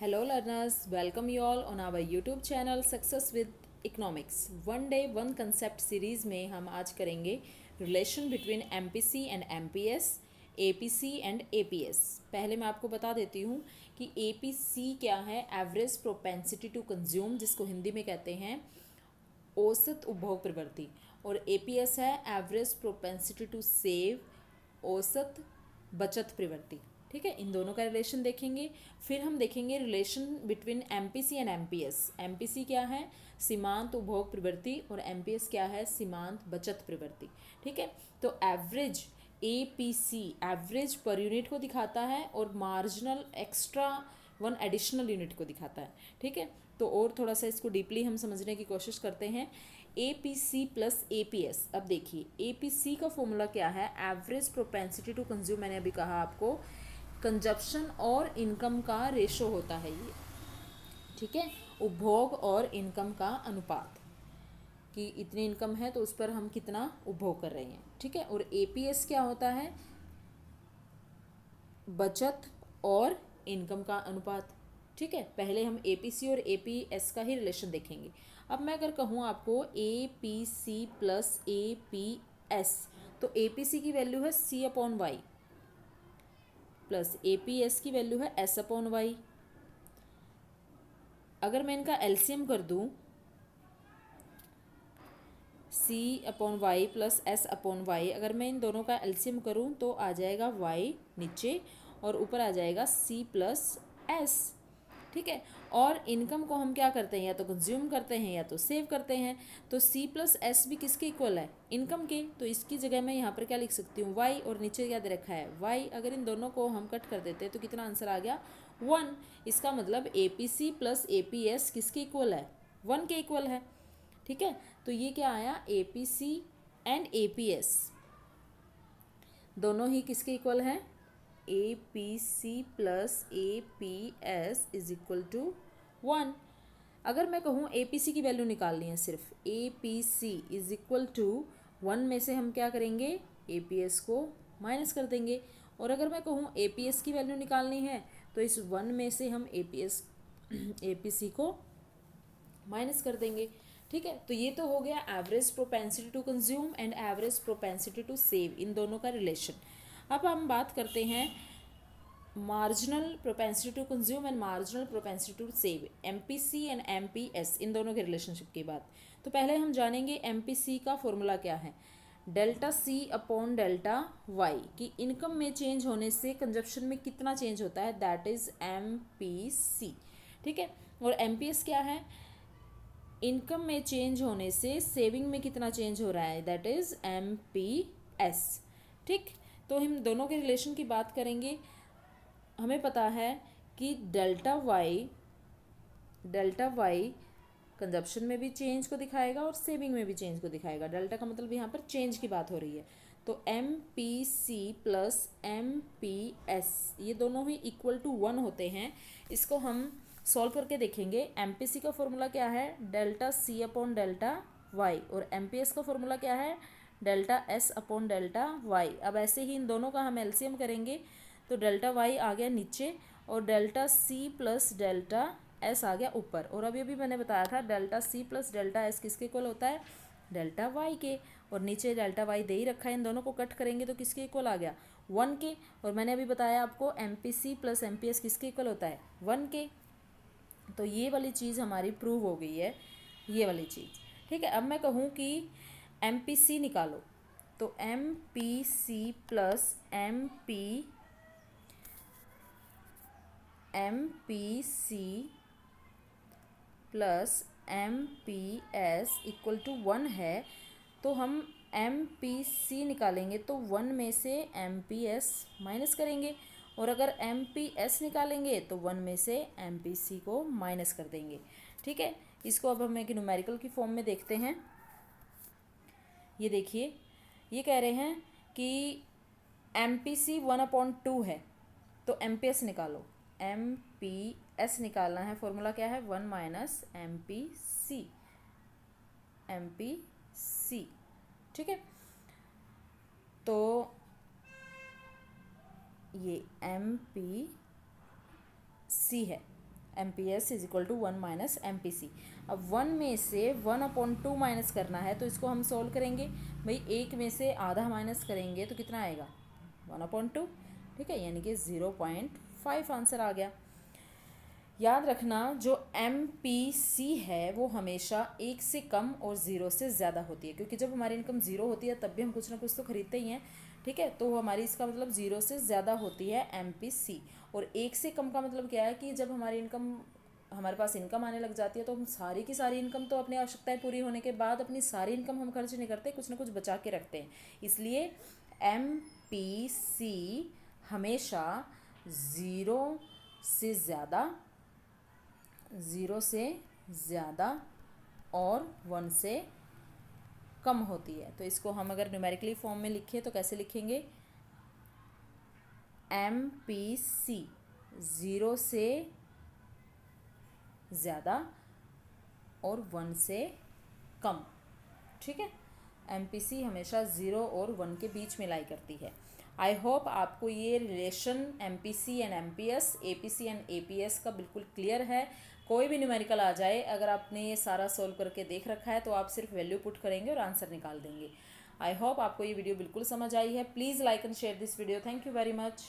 Hello learners, welcome you all on our YouTube channel Success with Economics. One day one concept series में हम आज करेंगे relation between MPC and MPS, APC and APS. पहले मैं आपको बता देती हूँ कि एपीसी क्या है, एवरेज प्रोपेंसिटी टू कंज्यूम, जिसको हिंदी में कहते हैं औसत उपभोग प्रवृत्ति, और एपीएस है एवरेज प्रोपेंसिटी टू सेव, औसत बचत प्रवृत्ति। ठीक है, इन दोनों का रिलेशन देखेंगे। फिर हम देखेंगे relation between MPC and MPS. MPC क्या है, सीमांत उपभोग प्रवृत्ति, और एमपीएस क्या है, सीमांत बचत प्रवृत्ति। ठीक है, तो average APC average per unit को दिखाता है और marginal extra one additional unit को दिखाता है। ठीक है, तो और थोड़ा सा इसको डीपली हम समझने की कोशिश करते हैं। APC plus APS. अब देखिए एपीसी का फॉर्मूला क्या है, एवरेज प्रोपेंसिटी टू कंज्यूम। मैंने अभी कहा आपको कंजप्शन और इनकम का रेशो होता है ये। ठीक है, उपभोग और इनकम का अनुपात, कि इतनी इनकम है तो उस पर हम कितना उपभोग कर रहे हैं। ठीक है, और एपीएस क्या होता है, बचत और इनकम का अनुपात। ठीक है, पहले हम एपीसी और एपीएस का ही रिलेशन देखेंगे। अब मैं अगर कहूँ आपको एपीसी प्लस एपीएस, तो एपीसी की वैल्यू है C upon Y, plus APS की वैल्यू है एस अपॉन वाई। अगर मैं इनका एलसीएम कर दूं, C upon Y plus S upon Y, अगर मैं इन दोनों का एलसीएम करूं तो आ जाएगा वाई नीचे और ऊपर आ जाएगा सी प्लस एस। ठीक है, और इनकम को हम क्या करते हैं, या तो कंज्यूम करते हैं या तो सेव करते हैं। तो सी प्लस एस भी किसके इक्वल है, इनकम के। तो इसकी जगह मैं यहाँ पर क्या लिख सकती हूँ, वाई, और नीचे क्या दे रखा है, वाई। अगर इन दोनों को हम कट कर देते हैं तो कितना आंसर आ गया, 1। इसका मतलब एपीसी प्लस एपीएस किसके इक्वल है, 1 के इक्वल है। ठीक है, तो ये क्या आया, एपीसी एंड एपीएस दोनों ही किसके इक्वल हैं, A P C plus A P S is equal to 1। अगर मैं कहूँ ए पी सी की वैल्यू निकालनी है, सिर्फ A P C is equal to 1 में से हम क्या करेंगे, ए पी एस को माइनस कर देंगे। और अगर मैं कहूँ ए पी एस की वैल्यू निकालनी है तो इस 1 में से हम ए पी सी को माइनस कर देंगे। ठीक है, तो ये तो हो गया average propensity to consume and average propensity to save, इन दोनों का रिलेशन। अब हम बात करते हैं marginal propensity to consume and marginal propensity to save, MPC and MPS, इन दोनों के रिलेशनशिप की बात। तो पहले हम जानेंगे एमपीसी का फॉर्मूला क्या है, delta C upon delta Y, कि इनकम में चेंज होने से कंजप्शन में कितना चेंज होता है, दैट इज एमपीसी। ठीक है, और एमपीएस क्या है, इनकम में चेंज होने से सेविंग में कितना चेंज हो रहा है, दैट इज एमपीएस। ठीक, तो हम दोनों के रिलेशन की बात करेंगे। हमें पता है कि डेल्टा वाई कंजप्शन में भी चेंज को दिखाएगा और सेविंग में भी चेंज को दिखाएगा। डेल्टा का मतलब यहाँ पर चेंज की बात हो रही है। तो M P C plus M P S ये दोनों ही इक्वल टू 1 होते हैं। इसको हम सॉल्व करके देखेंगे। एम पी सी का फॉर्मूला क्या है, delta C upon delta Y, और एम पी एस का फॉर्मूला क्या है, delta S upon delta Y. अब ऐसे ही इन दोनों का हम एलसीएम करेंगे तो डेल्टा वाई आ गया नीचे और delta C plus delta S आ गया ऊपर। और अभी अभी मैंने बताया था delta C plus delta S किसके इक्वल होता है, डेल्टा वाई के, और नीचे डेल्टा वाई दे ही रखा है। इन दोनों को कट करेंगे तो किसके इक्वल आ गया, 1 के। और मैंने अभी बताया आपको M P C plus M P S किसके इक्वल होता है, 1 के। तो ये वाली चीज़ हमारी प्रूव हो गई है, ये वाली चीज़। ठीक है, अब मैं कहूँ कि एम पी सी निकालो, तो M P C plus M P C plus M P S equal to 1 है। तो हम एम पी सी निकालेंगे तो 1 में से एम पी एस माइनस करेंगे, और अगर एम पी एस निकालेंगे तो 1 में से एम पी सी को माइनस कर देंगे। ठीक है, इसको अब हम एक न्यूमेरिकल की फॉर्म में देखते हैं। ये देखिए, ये कह रहे हैं कि एम पी सी 1/2 है, तो एम पी एस निकालो। एम पी एस निकालना है, फॉर्मूला क्या है, 1 minus M P C, M P C. ठीक है, तो ये एम पी सी है। MPS is equal to 1 minus MPC। अब 1 में से 1/2 माइनस करना है, तो इसको हम सॉल्व करेंगे। भाई 1 में से आधा माइनस करेंगे तो कितना आएगा, 1/2। ठीक है, यानी कि 0.5 आंसर आ गया। याद रखना जो MPC है वो हमेशा 1 से कम और 0 से ज़्यादा होती है, क्योंकि जब हमारी इनकम 0 होती है तब भी हम कुछ ना कुछ तो खरीदते ही हैं। ठीक है, तो हमारी इसका मतलब 0 से ज़्यादा होती है MPC। और 1 से कम का मतलब क्या है कि जब हमारे पास इनकम आने लग जाती है तो हम सारी की सारी इनकम तो अपनी आवश्यकताएं पूरी होने के बाद अपनी सारी इनकम हम खर्च नहीं करते, कुछ ना कुछ बचा के रखते हैं। इसलिए MPC हमेशा 0 से ज़्यादा, 0 से ज़्यादा और 1 से कम होती है। तो इसको हम अगर न्यूमेरिकली फॉर्म में लिखें तो कैसे लिखेंगे, MPC 0 से ज़्यादा और 1 से कम। ठीक है, MPC हमेशा 0 और 1 के बीच में लाई करती है। आई होप आपको ये relation MPC and MPS, APC and APS का बिल्कुल क्लियर है। कोई भी न्यूमेरिकल आ जाए, अगर आपने ये सारा सॉल्व करके देख रखा है तो आप सिर्फ वैल्यू पुट करेंगे और आंसर निकाल देंगे। आई होप आपको ये वीडियो बिल्कुल समझ आई है। Please like and share this video. Thank you very much.